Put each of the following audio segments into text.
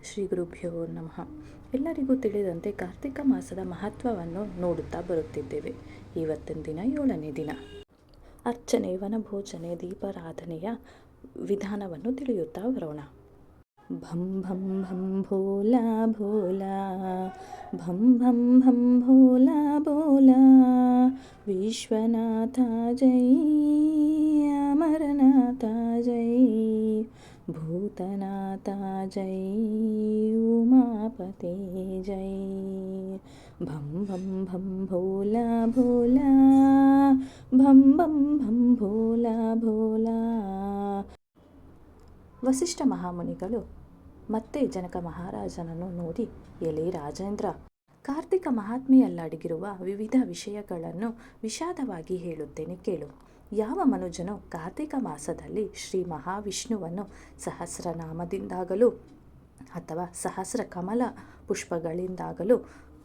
ಶ್ರೀ ಗುರುಭ್ಯೋ ನಮಃ. ಎಲ್ಲರಿಗೂ ತಿಳಿದಂತೆ ಕಾರ್ತಿಕ ಮಾಸದ ಮಹತ್ವವನ್ನು ನೋಡುತ್ತಾ ಬರುತ್ತಿದ್ದೇವೆ. ಇವತ್ತಿನ ದಿನ 7ನೇ ದಿನ. ಅರ್ಚನೆ, ವನಭೋಜನೆ, ದೀಪಾರಾಧನೆಯ ವಿಧಾನವನ್ನು ತಿಳಿಯುತ್ತಾ ಬರೋಣ. ಭಂ ಭಂ ಭಂ ಭೋಲಾ ಭೋಲಾ, ಭಂ ಭಂ ಭಂ ಭೋಲಾ ಭೋಲಾ, ವಿಶ್ವನಾಥ ಜೈ, ಅಮರನಾಥ ಜೈ, ಭೂತನಾಥ ಜೈ, ಉಮಾಪತೆ ಜೈ. ಭಂ ಭಂ ಭಂ ಭೋಲಾ ಭೋಲಾ, ಭಂ ಭಂ ಭಂ ಭೋಲಾ ಭೋಲಾ. ವಸಿಷ್ಠ ಮಹಾಮುನಿಗಳು ಮತ್ತೆ ಜನಕ ಮಹಾರಾಜನನ್ನು ನೋಡಿ, ಎಲೆ ರಾಜೇಂದ್ರ, ಕಾರ್ತಿಕ ಮಹಾತ್ಮೆಯಲ್ಲಿ ಅಡಗಿರುವ ವಿವಿಧ ವಿಷಯಗಳನ್ನು ವಿಷಾದವಾಗಿ ಹೇಳುತ್ತೇನೆ ಕೇಳು. ಯಾವ ಮನುಜನು ಕಾರ್ತಿಕ ಮಾಸದಲ್ಲಿ ಶ್ರೀ ಮಹಾವಿಷ್ಣುವನ್ನು ಸಹಸ್ರನಾಮದಿಂದಾಗಲೂ ಅಥವಾ ಸಹಸ್ರ ಕಮಲ ಪುಷ್ಪಗಳಿಂದಾಗಲೂ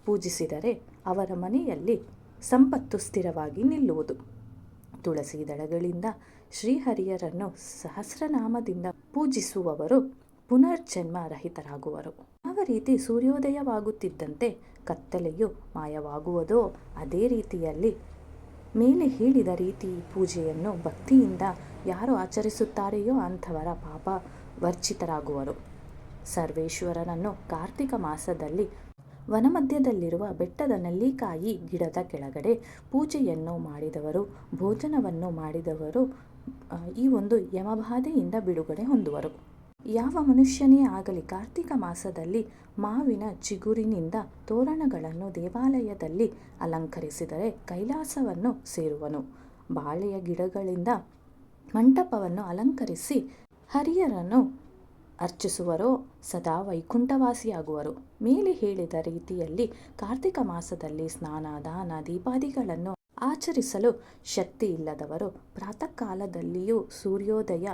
ಪೂಜಿಸಿದರೆ ಅವರ ಮನೆಯಲ್ಲಿ ಸಂಪತ್ತು ಸ್ಥಿರವಾಗಿ ನಿಲ್ಲುವುದು. ತುಳಸಿ ದಳಗಳಿಂದ ಶ್ರೀಹರಿಯರನ್ನು ಸಹಸ್ರನಾಮದಿಂದ ಪೂಜಿಸುವವರು ಪುನರ್ಜನ್ಮ ರಹಿತರಾಗುವರು. ಯಾವ ರೀತಿ ಸೂರ್ಯೋದಯವಾಗುತ್ತಿದ್ದಂತೆ ಕತ್ತಲೆಯು ಮಾಯವಾಗುವುದೋ ಅದೇ ರೀತಿಯಲ್ಲಿ ಮೇಲೆ ಹೇಳಿದ ರೀತಿ ಪೂಜೆಯನ್ನು ಭಕ್ತಿಯಿಂದ ಯಾರು ಆಚರಿಸುತ್ತಾರೆಯೋ ಅಂಥವರ ಪಾಪ ವರ್ಜಿತರಾಗುವರು. ಸರ್ವೇಶ್ವರನನ್ನು ಕಾರ್ತಿಕ ಮಾಸದಲ್ಲಿ ವನಮಧ್ಯದಲ್ಲಿರುವ ಬೆಟ್ಟದ ನೆಲ್ಲಿಕಾಯಿ ಗಿಡದ ಕೆಳಗಡೆ ಪೂಜೆಯನ್ನು ಮಾಡಿದವರು, ಭೋಜನವನ್ನು ಮಾಡಿದವರು ಈ ಒಂದು ಯಮಬಾಧೆಯಿಂದ ಬಿಡುಗಡೆ ಹೊಂದುವರು. ಯಾವ ಮನುಷ್ಯನೇ ಆಗಲಿ ಕಾರ್ತಿಕ ಮಾಸದಲ್ಲಿ ಮಾವಿನ ಚಿಗುರಿನಿಂದ ತೋರಣಗಳನ್ನು ದೇವಾಲಯದಲ್ಲಿ ಅಲಂಕರಿಸಿದರೆ ಕೈಲಾಸವನ್ನು ಸೇರುವನು. ಬಾಳೆಯ ಗಿಡಗಳಿಂದ ಮಂಟಪವನ್ನು ಅಲಂಕರಿಸಿ ಹರಿಯರನ್ನು ಅರ್ಚಿಸುವರೋ ಸದಾ ವೈಕುಂಠವಾಸಿಯಾಗುವರು. ಮೇಲೆ ಹೇಳಿದ ರೀತಿಯಲ್ಲಿ ಕಾರ್ತಿಕ ಮಾಸದಲ್ಲಿ ಸ್ನಾನ, ದಾನ, ದೀಪಾದಿಗಳನ್ನು ಆಚರಿಸಲು ಶಕ್ತಿ ಇಲ್ಲದವರು ಪ್ರಾತಃ ಕಾಲದಲ್ಲಿಯೂ ಸೂರ್ಯೋದಯ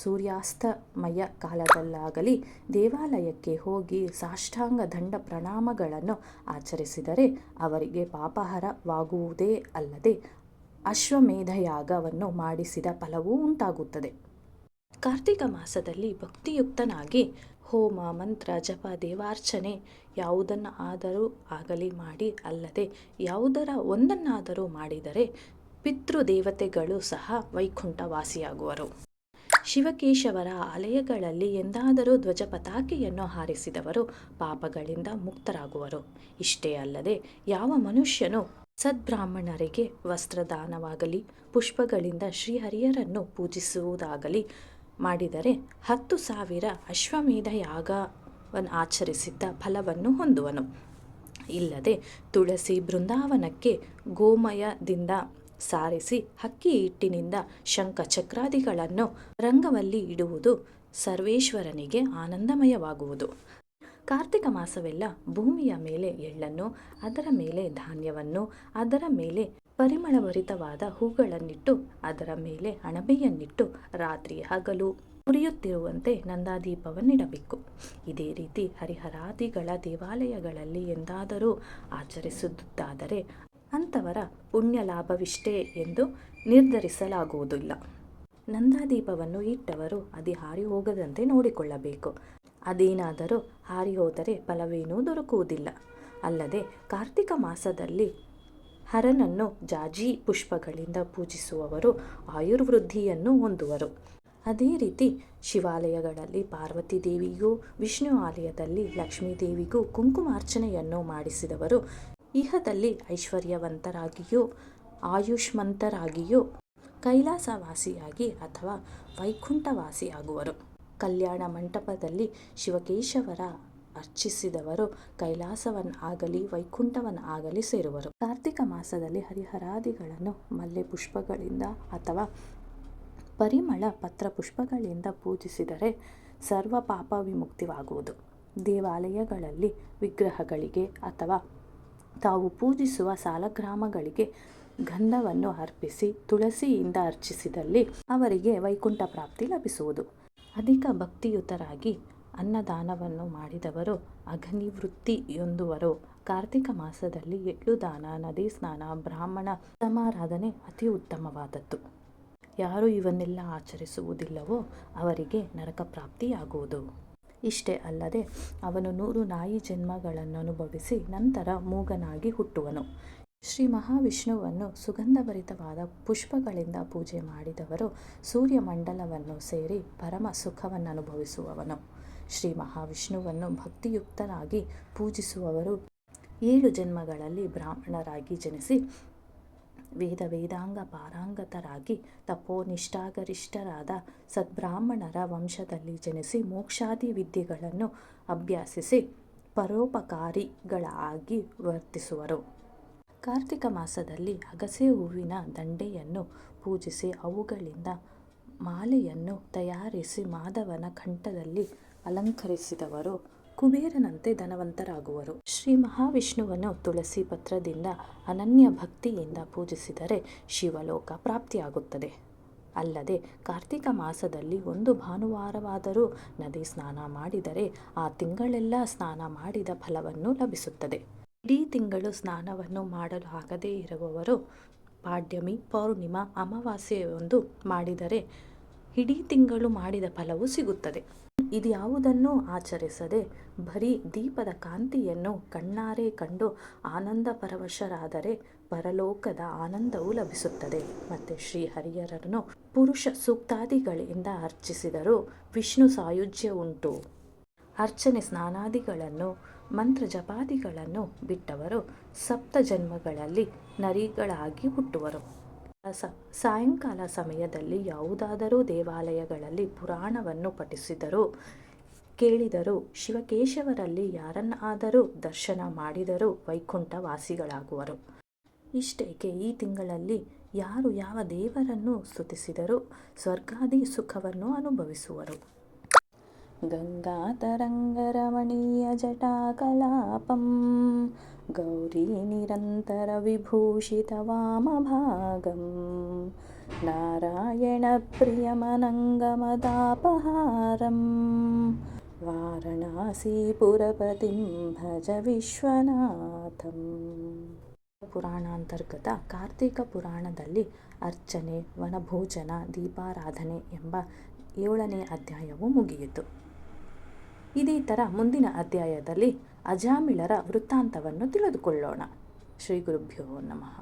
ಸೂರ್ಯಾಸ್ತಮಯ ಕಾಲದಲ್ಲಾಗಲಿ ದೇವಾಲಯಕ್ಕೆ ಹೋಗಿ ಸಾಷ್ಟಾಂಗ ದಂಡ ಪ್ರಣಾಮಗಳನ್ನು ಆಚರಿಸಿದರೆ ಅವರಿಗೆ ಪಾಪಹರವಾಗುವುದೇ ಅಲ್ಲದೆ ಅಶ್ವಮೇಧಯಾಗವನ್ನು ಮಾಡಿಸಿದ ಫಲವೂ ಉಂಟಾಗುತ್ತದೆ. ಕಾರ್ತಿಕ ಮಾಸದಲ್ಲಿ ಭಕ್ತಿಯುಕ್ತನಾಗಿ ಹೋಮ, ಮಂತ್ರ, ಜಪ, ದೇವಾರ್ಚನೆ ಯಾವುದನ್ನು ಆದರೂ ಆಗಲಿ ಮಾಡಿ ಅಲ್ಲದೆ ಯಾವುದರ ಒಂದನ್ನಾದರೂ ಮಾಡಿದರೆ ಪಿತೃದೇವತೆಗಳು ಸಹ ವೈಕುಂಠವಾಸಿಯಾಗುವರು. ಶಿವಕೇಶವರ ಆಲಯಗಳಲ್ಲಿ ಎಂದಾದರೂ ಧ್ವಜ ಪತಾಕೆಯನ್ನು ಹಾರಿಸಿದವರು ಪಾಪಗಳಿಂದ ಮುಕ್ತರಾಗುವರು. ಇಷ್ಟೇ ಅಲ್ಲದೆ ಯಾವ ಮನುಷ್ಯನು ಸದ್ಬ್ರಾಹ್ಮಣರಿಗೆ ವಸ್ತ್ರದಾನವಾಗಲಿ ಪುಷ್ಪಗಳಿಂದ ಶ್ರೀಹರಿಯರನ್ನು ಪೂಜಿಸುವುದಾಗಲಿ ಮಾಡಿದರೆ 10,000 ಅಶ್ವಮೇಧ ಯಾಗವನ್ನು ಆಚರಿಸಿದ್ದ ಫಲವನ್ನು ಹೊಂದುವನು. ಇಲ್ಲದೆ ತುಳಸಿ ಬೃಂದಾವನಕ್ಕೆ ಗೋಮಯದಿಂದ ಸಾರಿಸಿ ಹಕ್ಕಿ ಹಿಟ್ಟಿನಿಂದ ಶಂಖ ಚಕ್ರಾದಿಗಳನ್ನು ರಂಗವಲ್ಲಿ ಇಡುವುದು ಸರ್ವೇಶ್ವರನಿಗೆ ಆನಂದಮಯವಾಗುವುದು. ಕಾರ್ತಿಕ ಮಾಸವೆಲ್ಲ ಭೂಮಿಯ ಮೇಲೆ ಎಳ್ಳನ್ನು, ಅದರ ಮೇಲೆ ಧಾನ್ಯವನ್ನು, ಅದರ ಮೇಲೆ ಪರಿಮಳಭರಿತವಾದ ಹೂಗಳನ್ನಿಟ್ಟು, ಅದರ ಮೇಲೆ ಅಣಬೆಯನ್ನಿಟ್ಟು ರಾತ್ರಿ ಹಗಲು ಉರಿಯುತ್ತಿರುವಂತೆ ನಂದಾದೀಪವನ್ನಿಡಬೇಕು. ಇದೇ ರೀತಿ ಹರಿಹರಾದಿಗಳ ದೇವಾಲಯಗಳಲ್ಲಿ ಎಂದಾದರೂ ಆಚರಿಸುವುದಾದರೆ ಅಂಥವರ ಪುಣ್ಯ ಲಾಭವಿಷ್ಟೇ ಎಂದು ನಿರ್ಧರಿಸಲಾಗುವುದಿಲ್ಲ. ನಂದಾದೀಪವನ್ನು ಇಟ್ಟವರು ಅದು ಹಾರಿ ಹೋಗದಂತೆ ನೋಡಿಕೊಳ್ಳಬೇಕು. ಅದೇನಾದರೂ ಹಾರಿ ಹೋದರೆ ಫಲವೇನೂ ದೊರಕುವುದಿಲ್ಲ. ಅಲ್ಲದೆ ಕಾರ್ತಿಕ ಮಾಸದಲ್ಲಿ ಹರನನ್ನು ಜಾಜಿ ಪುಷ್ಪಗಳಿಂದ ಪೂಜಿಸುವವರು ಆಯುರ್ವೃದ್ಧಿಯನ್ನು ಹೊಂದುವರು. ಅದೇ ರೀತಿ ಶಿವಾಲಯಗಳಲ್ಲಿ ಪಾರ್ವತಿ ದೇವಿಗೂ, ವಿಷ್ಣು ಆಲಯದಲ್ಲಿ ಲಕ್ಷ್ಮೀ ದೇವಿಗೂ ಕುಂಕುಮಾರ್ಚನೆಯನ್ನು ಮಾಡಿಸಿದವರು ಇಹದಲ್ಲಿ ಐಶ್ವರ್ಯವಂತರಾಗಿಯೂ ಆಯುಷ್ಮಂತರಾಗಿಯೂ ಕೈಲಾಸವಾಸಿಯಾಗಿ ಅಥವಾ ವೈಕುಂಠವಾಸಿಯಾಗುವರು. ಕಲ್ಯಾಣ ಮಂಟಪದಲ್ಲಿ ಶಿವಕೇಶವರ ಅರ್ಚಿಸಿದವರು ಕೈಲಾಸವನ್ನಾಗಲಿ ವೈಕುಂಠವನ್ನಾಗಲಿ ಸೇರುವರು. ಕಾರ್ತಿಕ ಮಾಸದಲ್ಲಿ ಹರಿಹರಾದಿಗಳನ್ನು ಮಲ್ಲೆ ಪುಷ್ಪಗಳಿಂದ ಅಥವಾ ಪರಿಮಳ ಪತ್ರ ಪುಷ್ಪಗಳಿಂದ ಪೂಜಿಸಿದರೆ ಸರ್ವ ಪಾಪ ವಿಮುಕ್ತಿವಾಗುವುದು. ದೇವಾಲಯಗಳಲ್ಲಿ ವಿಗ್ರಹಗಳಿಗೆ ಅಥವಾ ತಾವು ಪೂಜಿಸುವ ಸಾಲಗ್ರಾಮಗಳಿಗೆ ಗಂಧವನ್ನು ಅರ್ಪಿಸಿ ತುಳಸಿಯಿಂದ ಅರ್ಚಿಸಿದಲ್ಲಿ ಅವರಿಗೆ ವೈಕುಂಠ ಪ್ರಾಪ್ತಿ ಲಭಿಸುವುದು. ಅಧಿಕ ಭಕ್ತಿಯುತರಾಗಿ ಅನ್ನದಾನವನ್ನು ಮಾಡಿದವರು ಅಘನಿವೃತ್ತಿ ಹೊಂದುವರು. ಕಾರ್ತಿಕ ಮಾಸದಲ್ಲಿ ಎಳ್ಳು ದಾನ, ನದಿ ಸ್ನಾನ, ಬ್ರಾಹ್ಮಣ ಸಮಾರಾಧನೆ ಅತಿ ಉತ್ತಮವಾದದ್ದು. ಯಾರು ಇವನ್ನೆಲ್ಲ ಆಚರಿಸುವುದಿಲ್ಲವೋ ಅವರಿಗೆ ನರಕ ಪ್ರಾಪ್ತಿಯಾಗುವುದು. ಇಷ್ಟೇ ಅಲ್ಲದೆ ಅವನು 100 ನಾಯಿ ಜನ್ಮಗಳನ್ನು ಅನುಭವಿಸಿ ನಂತರ ಮೂಗನಾಗಿ ಹುಟ್ಟುವನು. ಶ್ರೀ ಮಹಾವಿಷ್ಣುವನ್ನು ಸುಗಂಧಭರಿತವಾದ ಪುಷ್ಪಗಳಿಂದ ಪೂಜೆ ಮಾಡಿದವರು ಸೂರ್ಯಮಂಡಲವನ್ನು ಸೇರಿ ಪರಮ ಸುಖವನ್ನು ಅನುಭವಿಸುವವನು. ಶ್ರೀ ಮಹಾವಿಷ್ಣುವನ್ನು ಭಕ್ತಿಯುಕ್ತನಾಗಿ ಪೂಜಿಸುವವರು 7 ಜನ್ಮಗಳಲ್ಲಿ ಬ್ರಾಹ್ಮಣರಾಗಿ ಜನಿಸಿ ವೇದಾಂಗ ಪಾರಂಗತರಾಗಿ ತಪೋನಿಷ್ಠಾಗರಿಷ್ಠರಾದ ಸದ್ಬ್ರಾಹ್ಮಣರ ವಂಶದಲ್ಲಿ ಜನಿಸಿ ಮೋಕ್ಷಾದಿ ವಿದ್ಯೆಗಳನ್ನು ಅಭ್ಯಾಸಿಸಿ ಪರೋಪಕಾರಿಗಳಾಗಿ ವರ್ತಿಸುವರು. ಕಾರ್ತಿಕ ಮಾಸದಲ್ಲಿ ಅಗಸೆ ಹೂವಿನ ದಂಡೆಯನ್ನು ಪೂಜಿಸಿ ಅವುಗಳಿಂದ ಮಾಲೆಯನ್ನು ತಯಾರಿಸಿ ಮಾಧವನ ಕಂಠದಲ್ಲಿ ಅಲಂಕರಿಸಿದವರು ಕುಬೇರನಂತೆ ಧನವಂತರಾಗುವರು. ಶ್ರೀ ಮಹಾವಿಷ್ಣುವನ್ನು ತುಳಸಿ ಪತ್ರದಿಂದ ಅನನ್ಯ ಭಕ್ತಿಯಿಂದ ಪೂಜಿಸಿದರೆ ಶಿವಲೋಕ ಪ್ರಾಪ್ತಿಯಾಗುತ್ತದೆ. ಅಲ್ಲದೆ ಕಾರ್ತಿಕ ಮಾಸದಲ್ಲಿ ಒಂದು ಭಾನುವಾರವಾದರೂ ನದಿ ಸ್ನಾನ ಮಾಡಿದರೆ ಆ ತಿಂಗಳೆಲ್ಲ ಸ್ನಾನ ಮಾಡಿದ ಫಲವನ್ನು ಲಭಿಸುತ್ತದೆ. ಇಡೀ ತಿಂಗಳು ಸ್ನಾನವನ್ನು ಮಾಡಲು ಆಗದೇ ಇರುವವರು ಪಾಡ್ಯಮಿ, ಪೌರ್ಣಿಮಾ, ಅಮಾವಾಸ್ಯೆಯೊಂದು ಮಾಡಿದರೆ ಇಡೀ ತಿಂಗಳು ಮಾಡಿದ ಫಲವು ಸಿಗುತ್ತದೆ. ಇದ್ಯಾವುದನ್ನೂ ಆಚರಿಸದೆ ಬರೀ ದೀಪದ ಕಾಂತಿಯನ್ನು ಕಣ್ಣಾರೆ ಕಂಡು ಆನಂದ ಪರವಶರಾದರೆ ಪರಲೋಕದ ಆನಂದವು ಲಭಿಸುತ್ತದೆ. ಮತ್ತು ಶ್ರೀಹರಿಯರನ್ನು ಪುರುಷ ಸೂಕ್ತಾದಿಗಳಿಂದ ಅರ್ಚಿಸಿದರೂ ವಿಷ್ಣು ಸಾಯುಜ್ಯ ಉಂಟು. ಅರ್ಚನೆ ಸ್ನಾನಾದಿಗಳನ್ನು ಮಂತ್ರ ಜಪಾದಿಗಳನ್ನು ಬಿಟ್ಟವರು 7 ಜನ್ಮಗಳಲ್ಲಿ ನರಿಗಳಾಗಿ ಹುಟ್ಟುವರು. ಸಾಯಂಕಾಲ ಸಮಯದಲ್ಲಿ ಯಾವುದಾದರೂ ದೇವಾಲಯಗಳಲ್ಲಿ ಪುರಾಣವನ್ನು ಪಠಿಸಿದರೂ ಕೇಳಿದರೂ ಶಿವಕೇಶವರಲ್ಲಿ ಯಾರನ್ನಾದರೂ ದರ್ಶನ ಮಾಡಿದರೂ ವೈಕುಂಠ ವಾಸಿಗಳಾಗುವರು. ಇಷ್ಟೇಕೆ ಈ ತಿಂಗಳಲ್ಲಿ ಯಾರು ಯಾವ ದೇವರನ್ನು ಸ್ತುತಿಸಿದರೂ ಸ್ವರ್ಗಾದಿ ಸುಖವನ್ನು ಅನುಭವಿಸುವರು. ಗಂಗಾತರಂಗರಮಣೀಯ ಜಟಾಕಲಾಪಂ ಗೌರಿ ನಿರಂತರ ವಿಭೂಷಿತ ವಾಮಭಾಗಂ ನಾರಾಯಣ ಪ್ರಿಯಮನಂಗಮದಾಪಹಾರಂ ವಾರಣಾಸೀಪುರಪತಿಂ ಭಜ ವಿಶ್ವನಾಥಂ. ಪುರಾಣಾಂತರ್ಗತ ಕಾರ್ತಿಕ ಪುರಾಣದಲ್ಲಿ ಅರ್ಚನೆ, ವನಭೋಜನ, ದೀಪಾರಾಧನೆ ಎಂಬ 7ನೇ ಅಧ್ಯಾಯವು ಮುಗಿಯಿತು. ಇದೇ ಥರ ಮುಂದಿನ ಅಧ್ಯಾಯದಲ್ಲಿ ಅಜಾಮಿಳರ ವೃತ್ತಾಂತವನ್ನು ತಿಳಿದುಕೊಳ್ಳೋಣ. ಶ್ರೀ ಗುರುಭ್ಯೋ ನಮಃ.